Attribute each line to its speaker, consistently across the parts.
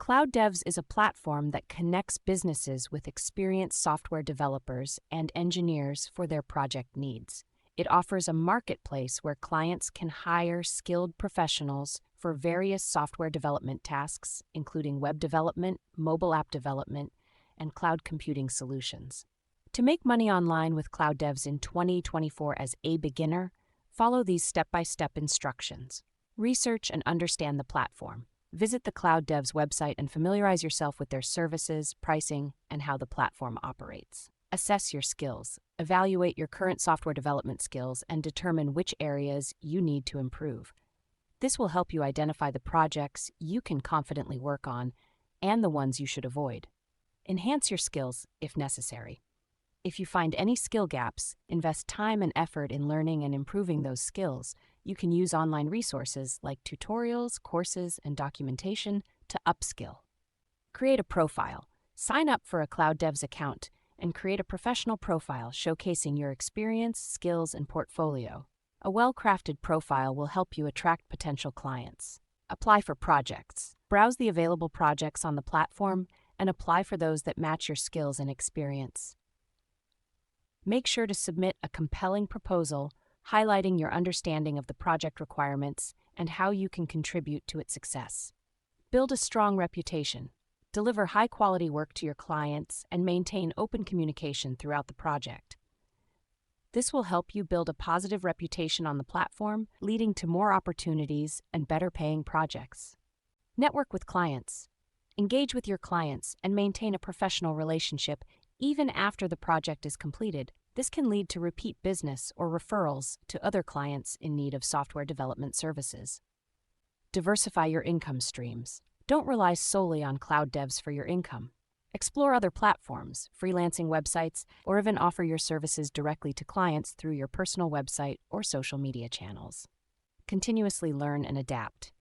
Speaker 1: CloudDevs is a platform that connects businesses with experienced software developers and engineers for their project needs. It offers a marketplace where clients can hire skilled professionals for various software development tasks, including web development, mobile app development, and cloud computing solutions. To make money online with CloudDevs in 2024 as a beginner, follow these step-by-step instructions. Research and understand the platform. Visit the CloudDevs website and familiarize yourself with their services, pricing, and how the platform operates. Assess your skills. Evaluate your current software development skills and determine which areas you need to improve. This will help you identify the projects you can confidently work on and the ones you should avoid. Enhance your skills if necessary. If you find any skill gaps, invest time and effort in learning and improving those skills. You can use online resources like tutorials, courses, and documentation to upskill. Create a profile. Sign up for a CloudDevs account and create a professional profile showcasing your experience, skills, and portfolio. A well-crafted profile will help you attract potential clients. Apply for projects. Browse the available projects on the platform and apply for those that match your skills and experience. Make sure to submit a compelling proposal highlighting your understanding of the project requirements and how you can contribute to its success. Build a strong reputation. Deliver high-quality work to your clients and maintain open communication throughout the project. This will help you build a positive reputation on the platform, leading to more opportunities and better-paying projects. Network with clients. Engage with your clients and maintain a professional relationship even after the project is completed. This can lead to repeat business or referrals to other clients in need of software development services. Diversify your income streams. Don't rely solely on CloudDevs for your income. Explore other platforms, freelancing websites, or even offer your services directly to clients through your personal website or social media channels. Continuously learn and adapt.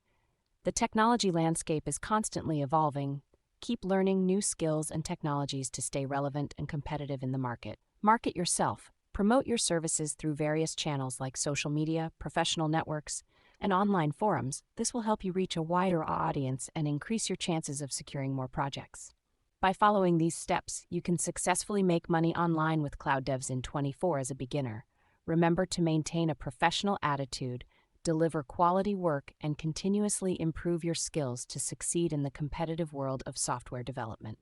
Speaker 1: The technology landscape is constantly evolving. Keep learning new skills and technologies to stay relevant and competitive in the market. Market yourself. Promote your services through various channels like social media, professional networks, and online forums. This will help you reach a wider audience and increase your chances of securing more projects. By following these steps, you can successfully make money online with CloudDevs in 24 as a beginner. Remember to maintain a professional attitude, deliver quality work, and continuously improve your skills to succeed in the competitive world of software development.